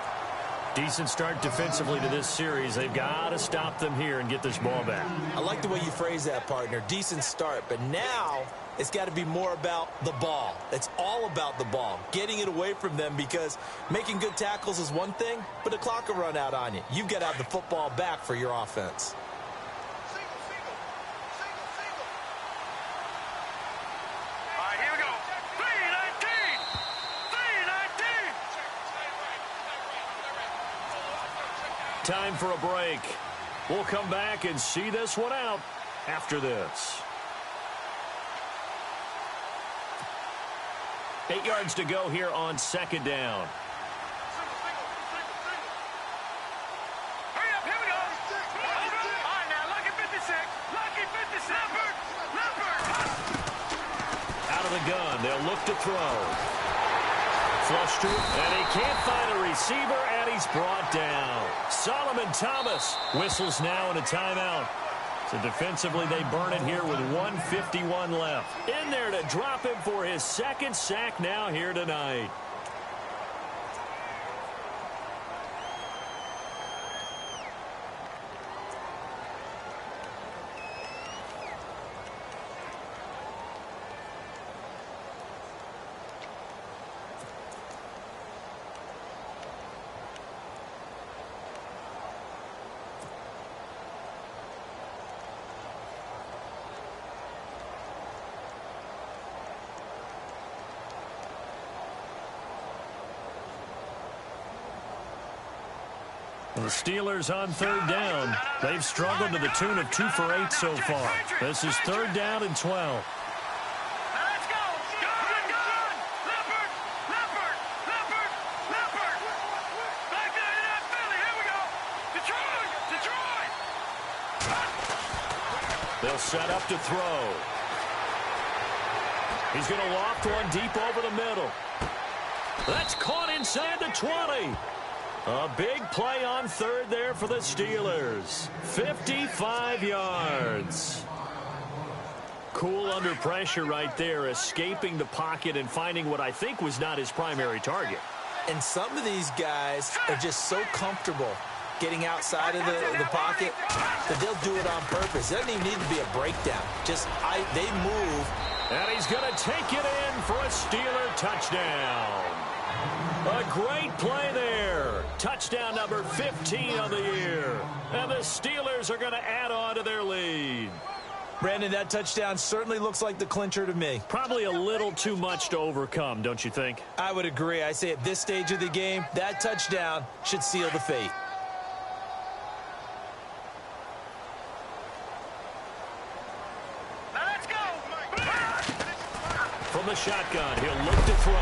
[SPEAKER 2] Decent start defensively to this series. They've got to stop them here and get this ball back.
[SPEAKER 3] I like the way you phrase that, partner. Decent start. But now it's got to be more about the ball. It's all about the ball. Getting it away from them because making good tackles is one thing, but the clock will run out on you. You've got to have the football back for your offense.
[SPEAKER 2] Time for a break. We'll come back and see this one out after this. 8 yards to go here on second down.
[SPEAKER 4] Hurry up, here we go. All right, now, lucky 56. Lucky 56. Leopard.
[SPEAKER 2] Out of the gun. They'll look to throw. Flush to him, and he can't find a receiver, and he's brought down. Solomon Thomas whistles now in a timeout. So defensively, they burn it here with 1:51 left. In there to drop him for his second sack now here tonight. The Steelers on third down. They've struggled to the tune of 2 for 8 so far. This is third down and 12.
[SPEAKER 4] Now let's go. Gun. Leopard. Back there in that Philly. Here we go. Detroit.
[SPEAKER 2] They'll set up to throw. He's going to loft one deep over the middle. That's caught inside the 20. A big play on third there for the Steelers. 55 yards. Cool under pressure right there, escaping the pocket and finding what I think was not his primary target.
[SPEAKER 3] And some of these guys are just so comfortable getting outside of the pocket that they'll do it on purpose. It doesn't even need to be a breakdown. They move.
[SPEAKER 2] And he's going to take it in for a Steeler touchdown. A great play there. Touchdown number 15 of the year. And the Steelers are going to add on to their lead.
[SPEAKER 3] Brandon, that touchdown certainly looks like the clincher to me.
[SPEAKER 2] Probably a little too much to overcome, don't you think?
[SPEAKER 3] I would agree. I say at this stage of the game, that touchdown should seal the fate.
[SPEAKER 4] Now let's go.
[SPEAKER 2] the shotgun. He'll look to throw.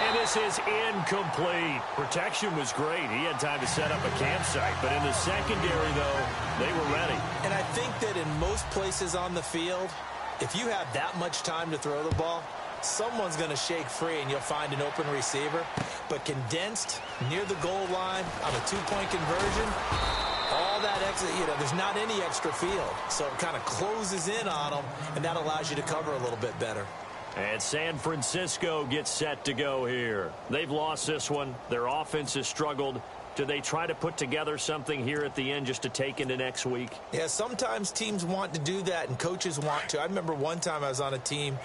[SPEAKER 2] And this is incomplete. Protection was great. He had time to set up a campsite. But in the secondary, though, they were ready.
[SPEAKER 3] And I think that in most places on the field, if you have that much time to throw the ball, someone's going to shake free and you'll find an open receiver. But condensed near the goal line on a two-point conversion, all that extra, there's not any extra field. So it kind of closes in on them, and that allows you to cover a little bit better.
[SPEAKER 2] And San Francisco gets set to go here. They've lost this one. Their offense has struggled. Do they try to put together something here at the end just to take into next week?
[SPEAKER 3] Yeah, sometimes teams want to do that and coaches want to. I remember one time I was on a team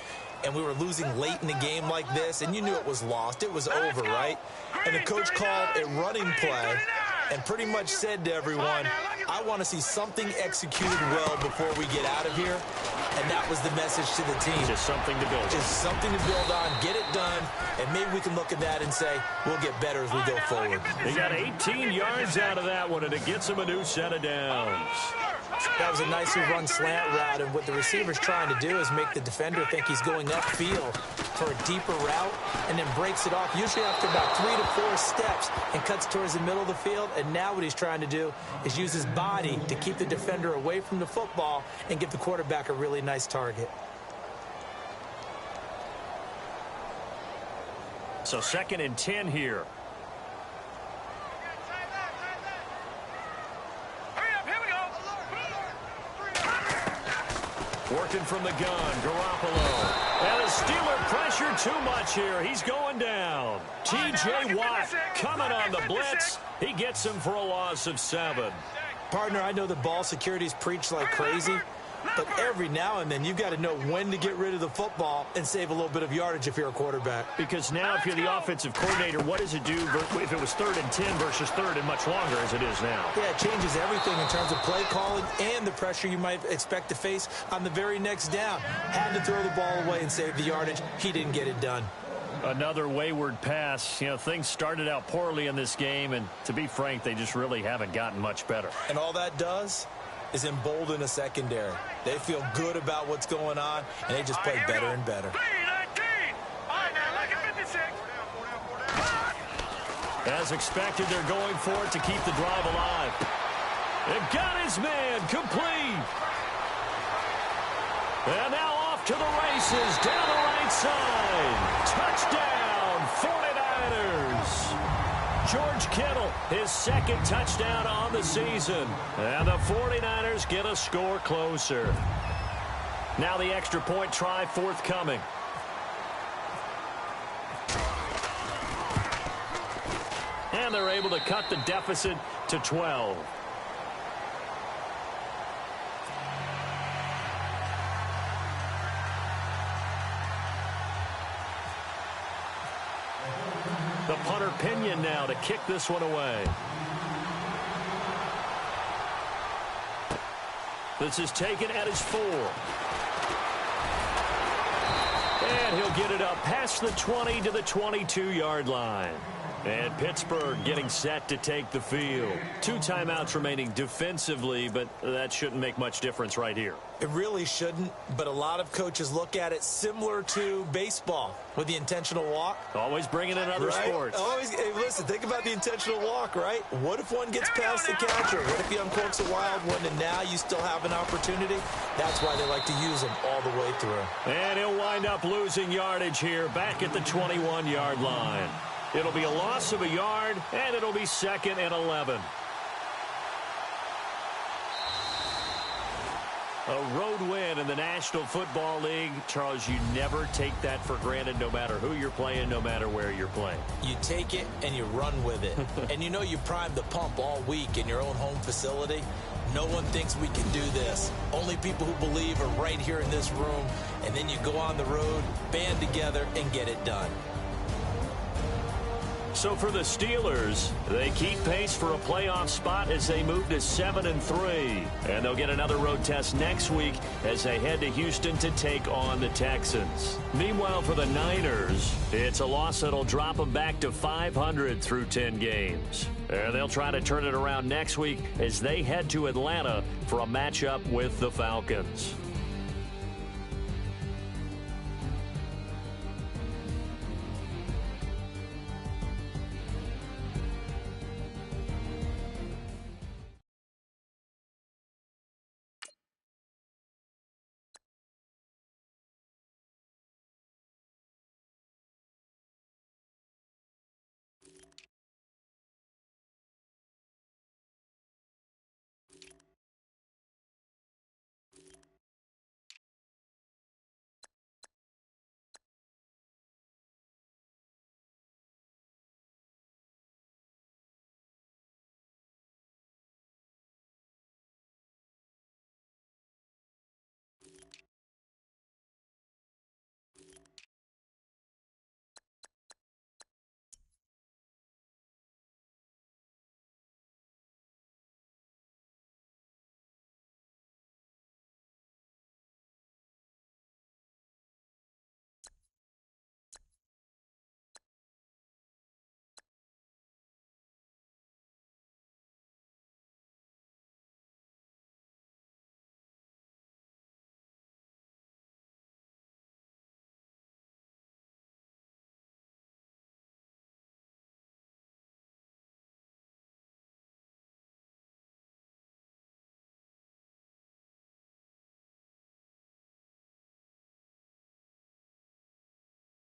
[SPEAKER 3] and we were losing late in the game like this, and you knew it was lost. It was over, right? And the coach called a running play and pretty much said to everyone, I want to see something executed well before we get out of here. And that was the message to the team.
[SPEAKER 2] Just something to build on.
[SPEAKER 3] Just something to build on, get it done, and maybe we can look at that and say, we'll get better as we go forward.
[SPEAKER 2] They got 18 yards out of that one, and it gets them a new set of downs.
[SPEAKER 3] That was a nicely run slant route, and what the receiver's trying to do is make the defender think he's going upfield for a deeper route, and then breaks it off, usually after about 3 to 4 steps, and cuts towards the middle of the field. And now what he's trying to do is use his body to keep the defender away from the football and give the quarterback a really nice target.
[SPEAKER 2] So 2nd and 10 here. Working from the gun, Garoppolo. And the Steeler pressure too much here. He's going down. T.J. Watt coming on the blitz. He gets him for a loss of 7.
[SPEAKER 3] Partner, I know the ball security's preached like crazy, but every now and then you've got to know when to get rid of the football and save a little bit of yardage if you're a quarterback.
[SPEAKER 2] Because now if you're the offensive coordinator, what does it do if it was 3rd and 10 versus 3rd and much longer as it is now?
[SPEAKER 3] Yeah, it changes everything in terms of play calling and the pressure you might expect to face on the very next down. Had to throw the ball away and save the yardage. He didn't get it done.
[SPEAKER 2] Another wayward pass. Things started out poorly in this game, and to be frank, they just really haven't gotten much better.
[SPEAKER 3] And all that does is embolden a secondary. They feel good about what's going on, and they just play better and better.
[SPEAKER 2] As expected, they're going for it to keep the drive alive. They've got his man complete. And now off to the races down the right side. Touchdown, 49ers. George Kittle, his 2nd touchdown on the season. And the 49ers get a score closer. Now the extra point try forthcoming. And they're able to cut the deficit to 12. The punter Pinion now to kick this one away. This is taken at his 4. And he'll get it up past the 20 to the 22-yard line. And Pittsburgh getting set to take the field. 2 timeouts remaining defensively, but that shouldn't make much difference right here.
[SPEAKER 3] It really shouldn't, but a lot of coaches look at it similar to baseball with the intentional walk.
[SPEAKER 2] Always bringing in other sports.
[SPEAKER 3] Always, hey, listen, think about the intentional walk, right? What if one gets past the catcher? What if he uncorks a wild one and now you still have an opportunity? That's why they like to use them all the way through.
[SPEAKER 2] And he'll wind up losing yardage here back at the 21-yard line. It'll be a loss of a yard, and it'll be 2nd and 11. A road win in the National Football League. Charles, you never take that for granted no matter who you're playing, no matter where you're playing.
[SPEAKER 3] You take it and you run with it. And you know you primed the pump all week in your own home facility. No one thinks we can do this. Only people who believe are right here in this room. And then you go on the road, band together, and get it done.
[SPEAKER 2] So for the Steelers, they keep pace for a playoff spot as they move to 7-3. And they'll get another road test next week as they head to Houston to take on the Texans. Meanwhile, for the Niners, it's a loss that'll drop them back to 500 through 10 games. And they'll try to turn it around next week as they head to Atlanta for a matchup with the Falcons.